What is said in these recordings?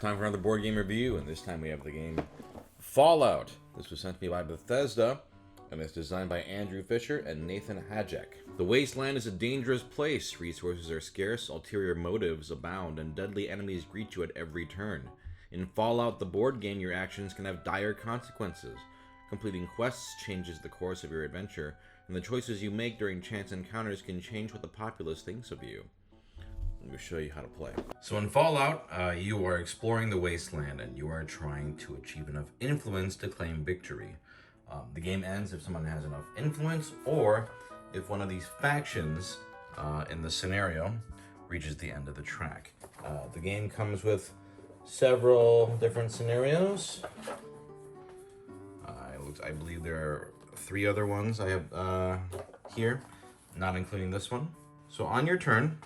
Time for another board game review, and this time we have the game Fallout. This was sent to me by Bethesda, and it's designed by Andrew Fisher and Nathan Hajek. The wasteland is a dangerous place. Resources are scarce, ulterior motives abound, and deadly enemies greet you at every turn. In Fallout, the board game, your actions can have dire consequences. Completing quests changes the course of your adventure, and the choices you make during chance encounters can change what the populace thinks of you. Let me show you how to play. So in Fallout, you are exploring the wasteland and you are trying to achieve enough influence to claim victory. The game ends if someone has enough influence, or if one of these factions in the scenario reaches the end of the track. The game comes with several different scenarios. I believe there are 3 other ones I have here, not including this one. So on your turn,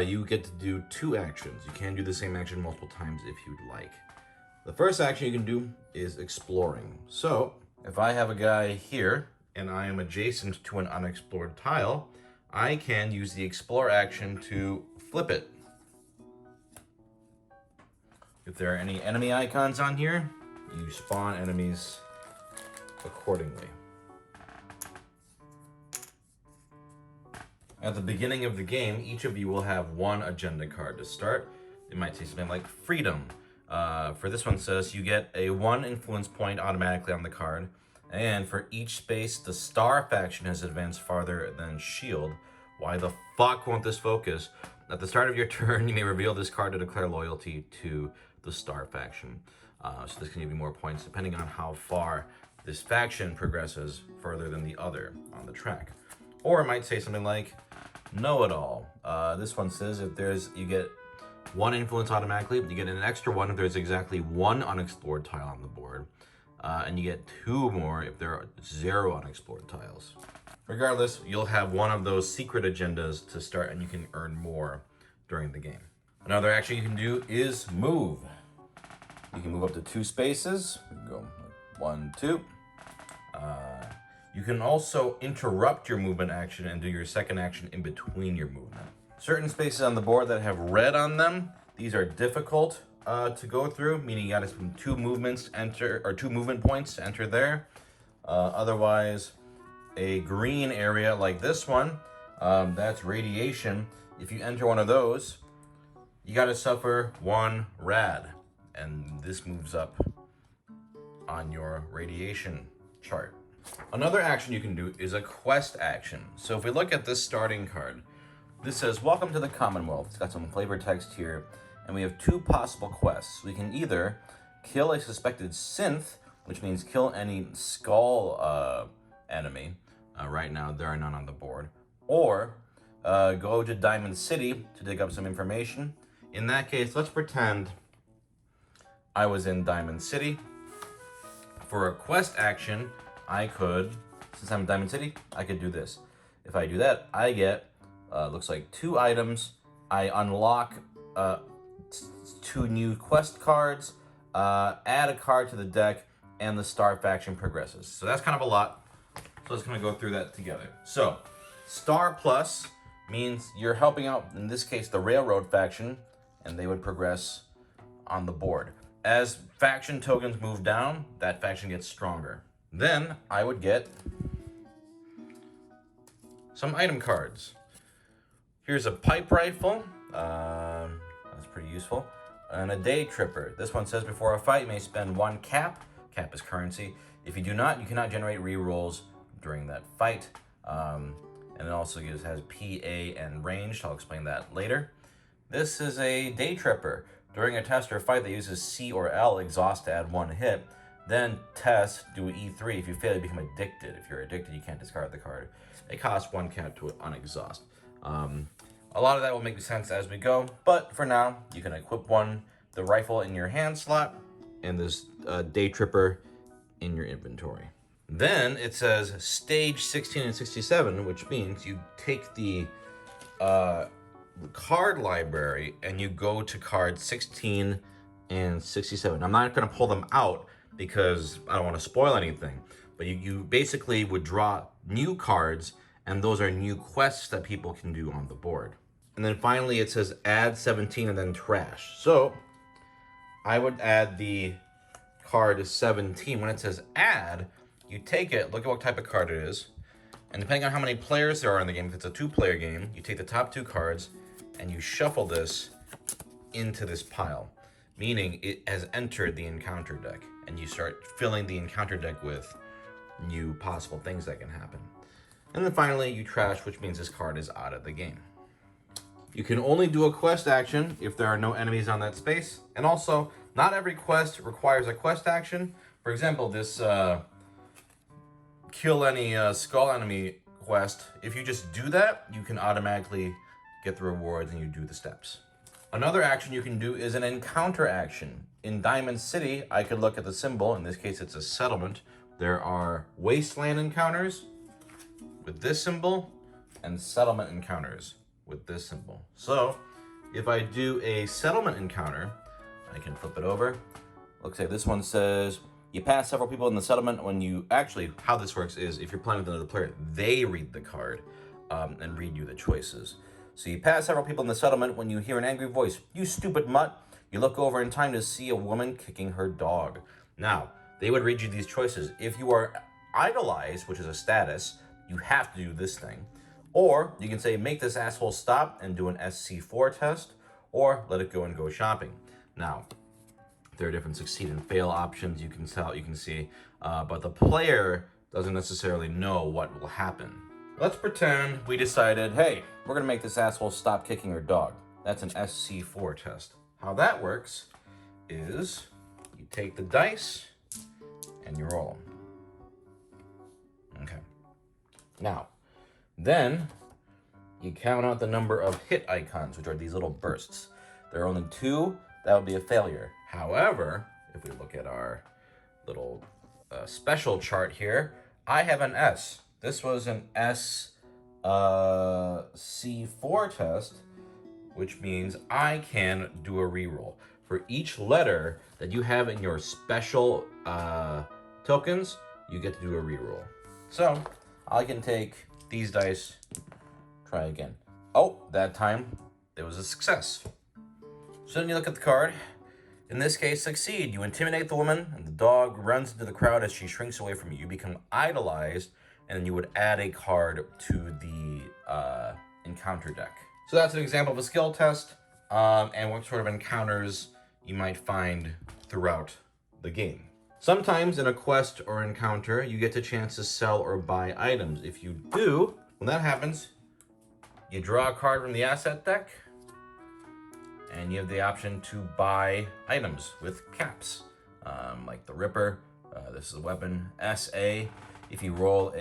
you get to do 2 actions. You can do the same action multiple times if you'd like. The first action you can do is exploring. So if I have a guy here and I am adjacent to an unexplored tile, I can use the explore action to flip it. If there are any enemy icons on here, you spawn enemies accordingly. At the beginning of the game, each of you will have 1 agenda card to start. It might say something like freedom. For this one says you get a 1 influence point automatically on the card, and for each space, the star faction has advanced farther than shield. Why the fuck won't this focus? At the start of your turn, you may reveal this card to declare loyalty to the star faction. So this can give you more points depending on how far this faction progresses further than the other on the track. Or it might say something like know-it-all. This one says if you get 1 influence automatically, you get an extra 1 if there's exactly 1 unexplored tile on the board, and you get 2 more if there are 0 unexplored tiles. Regardless, you'll have 1 of those secret agendas to start, and you can earn more during the game. Another action you can do is move. You can move up to 2 spaces. You can go 1, 2. You can also interrupt your movement action and do your second action in between your movement. Certain spaces on the board that have red on them, these are difficult to go through, meaning you gotta spend 2 movements to enter, or 2 movement points to enter there. Otherwise, a green area like this one, that's radiation. If you enter one of those, you gotta suffer 1 rad, and this moves up on your radiation chart. Another action you can do is a quest action. So if we look at this starting card, this says, welcome to the Commonwealth. It's got some flavor text here, and we have 2 possible quests. We can either kill a suspected synth, which means kill any skull enemy. Right now, there are none on the board. Or go to Diamond City to dig up some information. In that case, let's pretend I was in Diamond City. For a quest action, I could, since I'm in Diamond City, I could do this. If I do that, I get, looks like 2 items. I unlock 2 new quest cards, add a card to the deck, and the star faction progresses. So that's kind of a lot. So let's kind of go through that together. So, Star Plus means you're helping out, in this case, the Railroad faction, and they would progress on the board. As faction tokens move down, that faction gets stronger. Then I would get some item cards. Here's a pipe rifle. That's pretty useful. And a day tripper. This one says before a fight, you may spend 1 cap. Cap is currency. If you do not, you cannot generate rerolls during that fight. And it also has PA and ranged. I'll explain that later. This is a day tripper. During a test or fight that uses C or L exhaust to add 1 hit. Then test, do E3. If you fail, you become addicted. If you're addicted, you can't discard the card. It costs 1 cap to unexhaust. A lot of that will make sense as we go, but for now, you can equip the rifle in your hand slot, and this day tripper in your inventory. Then it says stage 16 and 67, which means you take the card library and you go to cards 16 and 67. I'm not going to pull them out because I don't want to spoil anything, but you basically would draw new cards, and those are new quests that people can do on the board. And then finally it says add 17 and then trash. So I would add the card 17. When it says add, you take it, look at what type of card it is, and depending on how many players there are in the game, if it's a 2-player game, you take the top 2 cards and you shuffle this into this pile, meaning it has entered the encounter deck, and you start filling the encounter deck with new possible things that can happen. And then finally, you trash, which means this card is out of the game. You can only do a quest action if there are no enemies on that space, and also, not every quest requires a quest action. For example, this kill any skull enemy quest, if you just do that, you can automatically get the rewards and you do the steps. Another action you can do is an encounter action. In Diamond City, I could look at the symbol. In this case, it's a settlement. There are wasteland encounters with this symbol and settlement encounters with this symbol. So if I do a settlement encounter, I can flip it over. Looks like this one says, you pass several people in the settlement when you... Actually, how this works is if you're playing with another player, they read the card and read you the choices. So you pass several people in the settlement when you hear an angry voice, you stupid mutt. You look over in time to see a woman kicking her dog. Now, they would read you these choices. If you are idolized, which is a status, you have to do this thing. Or you can say, make this asshole stop and do an SC4 test, or let it go and go shopping. Now, there are different succeed and fail options you can see, but the player doesn't necessarily know what will happen. Let's pretend we decided, hey, we're gonna make this asshole stop kicking her dog. That's an SC4 test. How that works is you take the dice and you roll them. Okay. Now, then you count out the number of hit icons, which are these little bursts. There are only 2, that would be a failure. However, if we look at our little special chart here, I have an S. This was an SC4 test, which means I can do a reroll. For each letter that you have in your special tokens, you get to do a reroll. So I can take these dice, try again. Oh, that time it was a success. So then you look at the card. In this case, succeed. You intimidate the woman, and the dog runs into the crowd as she shrinks away from you. You become idolized, and then you would add a card to the encounter deck. So that's an example of a skill test, and what sort of encounters you might find throughout the game. Sometimes in a quest or encounter, you get the chance to sell or buy items. If you do, when that happens, you draw a card from the asset deck, and you have the option to buy items with caps, like the Ripper. This is a weapon. SA, if you roll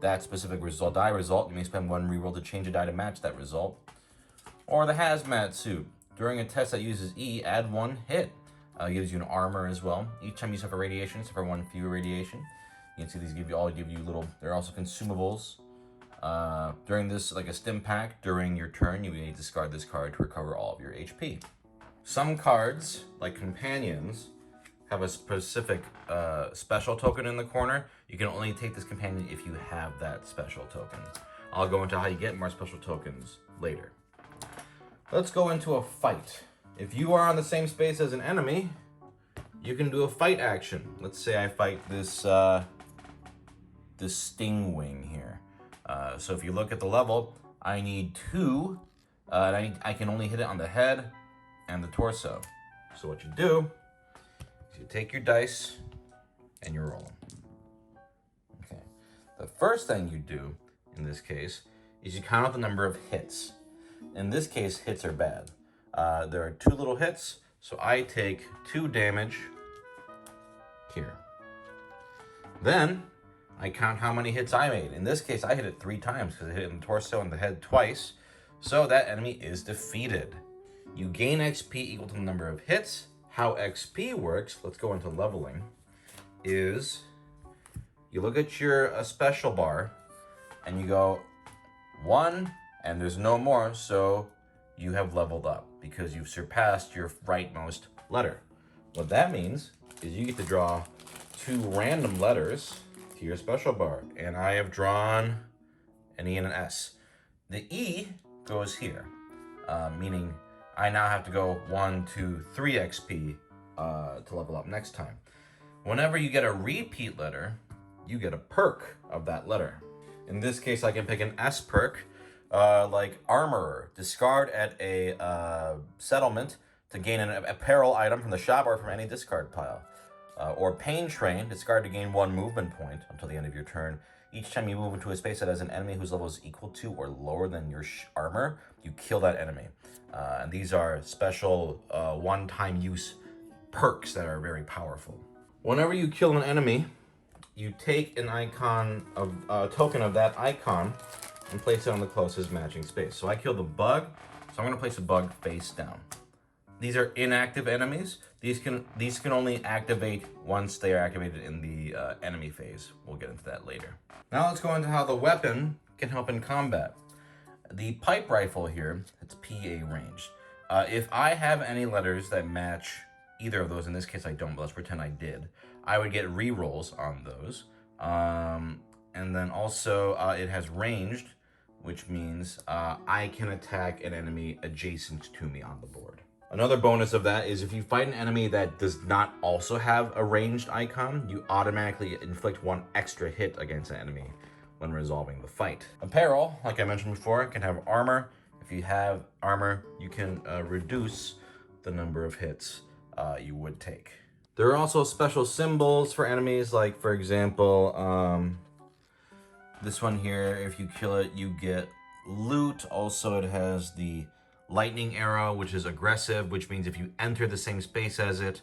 that specific die result, you may spend 1 reroll to change a die to match that result. Or the Hazmat Suit. During a test that uses E, add 1 hit. Gives you an armor as well. Each time you suffer radiation, suffer 1 fewer radiation. You can see these give you little, they're also consumables. During this, like a stim pack, during your turn, you may discard this card to recover all of your HP. Some cards, like companions, have a specific special token in the corner. You can only take this companion if you have that special token. I'll go into how you get more special tokens later. Let's go into a fight. If you are on the same space as an enemy, you can do a fight action. Let's say I fight this sting wing here. So if you look at the level, I need 2, and I can only hit it on the head and the torso. So what you do is you take your dice and you roll them. Okay. The first thing you do in this case is you count out the number of hits. In this case, hits are bad. There are 2 little hits, so I take 2 damage here. Then I count how many hits I made. In this case, I hit it 3 times because I hit it in the torso and the head twice. So that enemy is defeated. You gain XP equal to the number of hits. How XP works, let's go into leveling, is you look at your special bar and you go 1 and there's no more, so you have leveled up because you've surpassed your rightmost letter. What that means is you get to draw 2 random letters to your special bar, and I have drawn an E and an S. The E goes here, meaning I now have to go 1, 2, 3 XP to level up next time. Whenever you get a repeat letter, you get a perk of that letter. In this case, I can pick an S perk, like Armorer. Discard at a settlement to gain an apparel item from the shop or from any discard pile. Or Pain Train. Discard to gain 1 movement point until the end of your turn. Each time you move into a space that has an enemy whose level is equal to or lower than your armor, you kill that enemy. And these are special one-time use perks that are very powerful. Whenever you kill an enemy, you take an icon of a token of that icon and place it on the closest matching space. So I killed a bug, so I'm going to place a bug face down. These are inactive enemies. These can only activate once they are activated in the enemy phase. We'll get into that later. Now let's go into how the weapon can help in combat. The pipe rifle here, it's PA range. If I have any letters that match either of those, in this case I don't, but let's pretend I did, I would get rerolls on those. And then also it has ranged, which means I can attack an enemy adjacent to me on the board. Another bonus of that is if you fight an enemy that does not also have a ranged icon, you automatically inflict 1 extra hit against an enemy when resolving the fight. Apparel, like I mentioned before, can have armor. If you have armor, you can reduce the number of hits you would take. There are also special symbols for enemies, like for example, this one here, if you kill it, you get loot. Also, it has the lightning arrow, which is aggressive, which means if you enter the same space as it,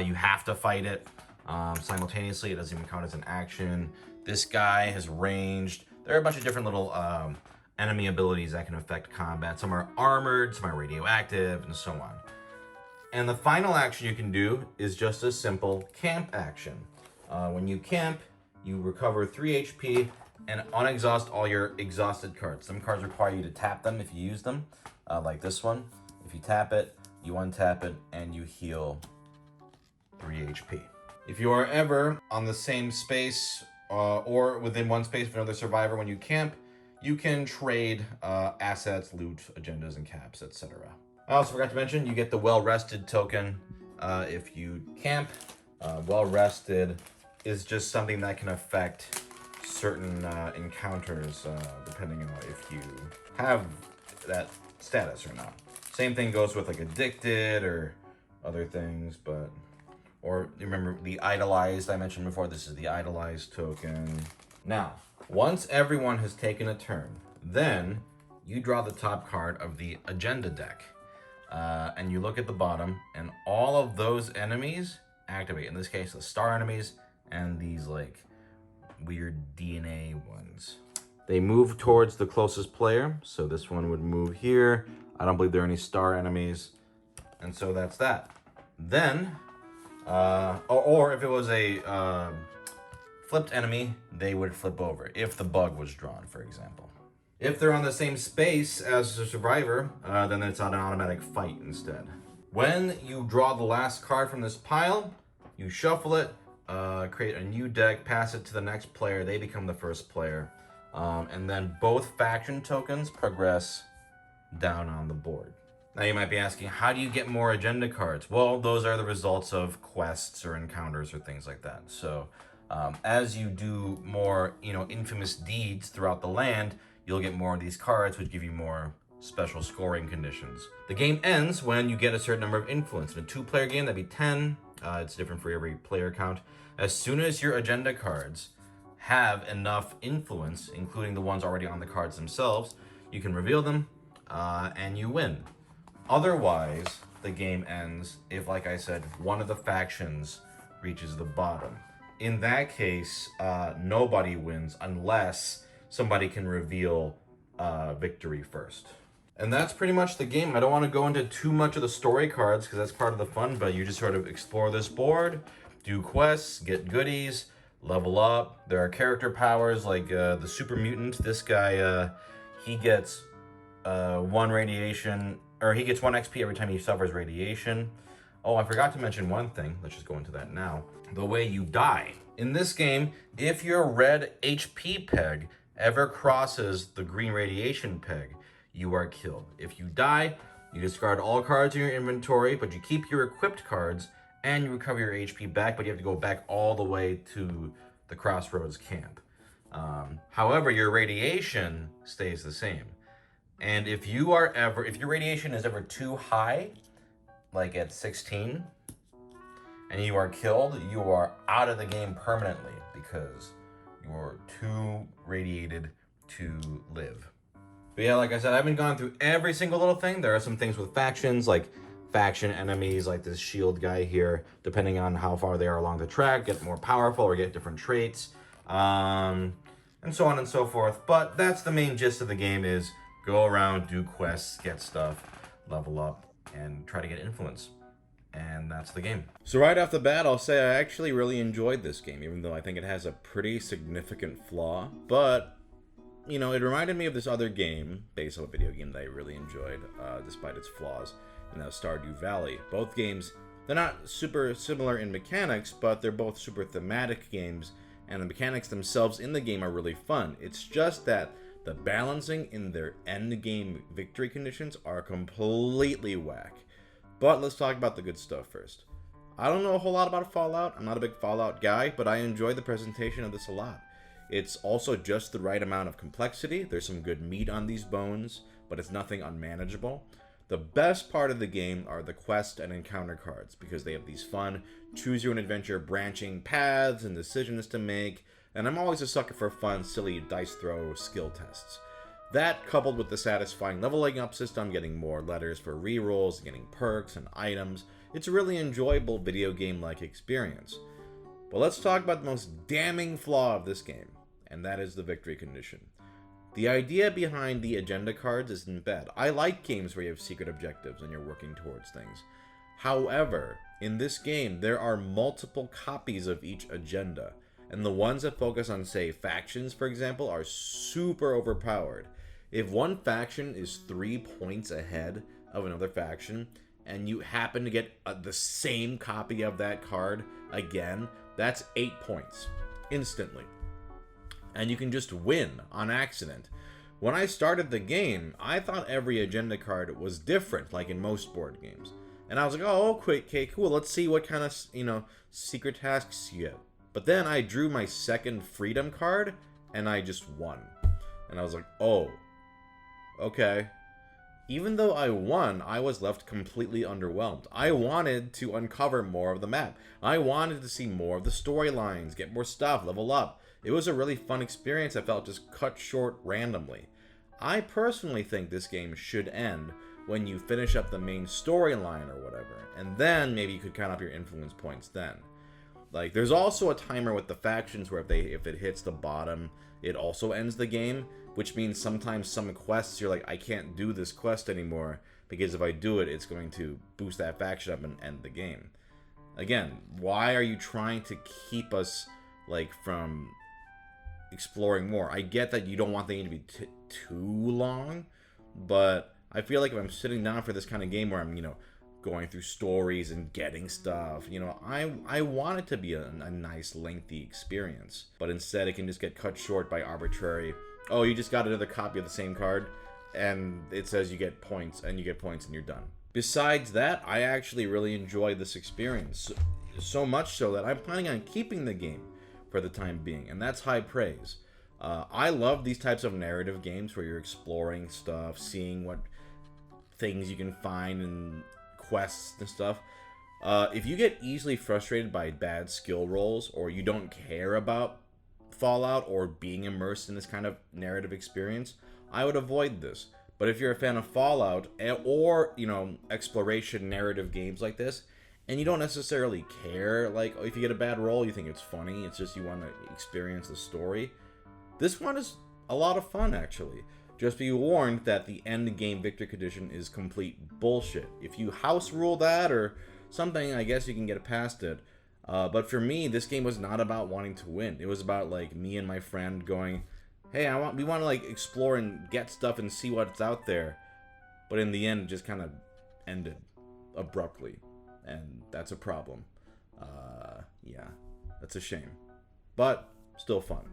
you have to fight it simultaneously. It doesn't even count as an action. This guy has ranged. There are a bunch of different little enemy abilities that can affect combat. Some are armored, some are radioactive, and so on. And the final action you can do is just a simple camp action. When you camp, you recover 3 HP and unexhaust all your exhausted cards. Some cards require you to tap them if you use them, like this one. If you tap it, you untap it, and you heal 3 HP. If you are ever on the same space or within one space of another survivor when you camp, you can trade assets, loot, agendas, and caps, etc. I also forgot to mention, you get the well-rested token if you camp. Well-rested is just something that can affect certain encounters depending on if you have that status or not. Same thing goes with like addicted or other things, but or remember the idolized I mentioned before. This is the idolized token. Now, once everyone has taken a turn, then you draw the top card of the agenda deck. And you look at the bottom, and all of those enemies activate. In this case, the star enemies and these like weird DNA ones. They move towards the closest player, so this one would move here. I don't believe there are any star enemies, and so that's that. Then, or if it was a flipped enemy, they would flip over if the bug was drawn, for example. If they're on the same space as the survivor, then it's on an automatic fight instead. When you draw the last card from this pile, you shuffle it, create a new deck, pass it to the next player, they become the first player. And then both faction tokens progress down on the board. Now you might be asking, how do you get more agenda cards? Well, those are the results of quests or encounters or things like that. So as you do more, infamous deeds throughout the land, you'll get more of these cards, which give you more special scoring conditions. The game ends when you get a certain number of influence. In a 2-player game, that'd be 10. It's different for every player count. As soon as your agenda cards have enough influence, including the ones already on the cards themselves, you can reveal them, and you win. Otherwise, the game ends if, like I said, one of the factions reaches the bottom. In that case, nobody wins unless somebody can reveal victory first. And that's pretty much the game. I don't want to go into too much of the story cards because that's part of the fun, but you just sort of explore this board, do quests, get goodies, level up. There are character powers like the super mutant. This guy, he gets 1 radiation, or he gets 1 XP every time he suffers radiation. Oh, I forgot to mention one thing. Let's just go into that now. The way you die. In this game, if your red HP peg ever crosses the green radiation peg, you are killed. If you die, You discard all cards in your inventory, but you keep your equipped cards, and you recover your HP back, but you have to go back all the way to the Crossroads camp. However, your radiation stays the same. And if your radiation is ever too high, like at 16, and you are killed, you are out of the game permanently because you're too radiated to live. But yeah, like I said, I haven't gone through every single little thing. There are some things with factions, like faction enemies, like this shield guy here, depending on how far they are along the track, get more powerful or get different traits, and so on and so forth. But that's the main gist of the game, is go around, do quests, get stuff, level up, and try to get influence. And that's the game. So right off the bat, I'll say I actually really enjoyed this game, even though I think it has a pretty significant flaw. But, you know, it reminded me of this other game, based on a video game that I really enjoyed, despite its flaws, and that was Stardew Valley. Both games, they're not super similar in mechanics, but they're both super thematic games, and the mechanics themselves in the game are really fun. It's just that the balancing in their end game victory conditions are completely whack. But let's talk about the good stuff first. I don't know a whole lot about Fallout. I'm not a big Fallout guy, but I enjoy the presentation of this a lot. It's also just the right amount of complexity. There's some good meat on these bones, but it's nothing unmanageable. The best part of the game are the quest and encounter cards, because they have these fun choose-your-own-adventure branching paths and decisions to make, and I'm always a sucker for fun, silly dice throw skill tests. That, coupled with the satisfying leveling up system, getting more letters for rerolls, getting perks and items, it's a really enjoyable video game-like experience. But let's talk about the most damning flaw of this game, and that is the victory condition. The idea behind the agenda cards isn't bad. I like games where you have secret objectives and you're working towards things. However, in this game, there are multiple copies of each agenda, and the ones that focus on, say, factions, for example, are super overpowered. If one faction is 3 points ahead of another faction, and you happen to get the same copy of that card again, that's 8 points, instantly. And you can just win on accident. When I started the game, I thought every agenda card was different, like in most board games. And I was like, oh, okay, cool, let's see what kind of, secret tasks you get. But then I drew my second freedom card, and I just won. And I was like, oh, okay. Even though I won, I was left completely underwhelmed. I wanted to uncover more of the map. I wanted to see more of the storylines, get more stuff, level up. It was a really fun experience that felt just cut short randomly. I personally think this game should end when you finish up the main storyline or whatever, and then maybe you could count up your influence points then. Like, there's also a timer with the factions where if it hits the bottom, it also ends the game, which means sometimes some quests you're like, I can't do this quest anymore, because if I do it, it's going to boost that faction up and end the game. Again, why are you trying to keep us, like, from exploring more? I get that you don't want the game to be too long, but I feel like if I'm sitting down for this kind of game where I'm, going through stories and getting stuff, I want it to be a nice lengthy experience, but instead it can just get cut short by arbitrary, oh, you just got another copy of the same card and it says you get points, and you're done. Besides that, I actually really enjoy this experience, so much so that I'm planning on keeping the game for the time being, and that's high praise. I love these types of narrative games where you're exploring stuff, seeing what things you can find and quests and stuff. If you get easily frustrated by bad skill rolls, or you don't care about Fallout or being immersed in this kind of narrative experience, I would avoid this. But if you're a fan of Fallout or, exploration narrative games like this, and you don't necessarily care, like, if you get a bad roll, you think it's funny, it's just you want to experience the story, this one is a lot of fun, actually. Just be warned that the end game victory condition is complete bullshit. If you house rule that or something, I guess you can get past it. But for me, this game was not about wanting to win. It was about, like, me and my friend going, hey, we want to, like, explore and get stuff and see what's out there. But in the end, it just kind of ended abruptly. And that's a problem. Yeah, that's a shame. But still fun.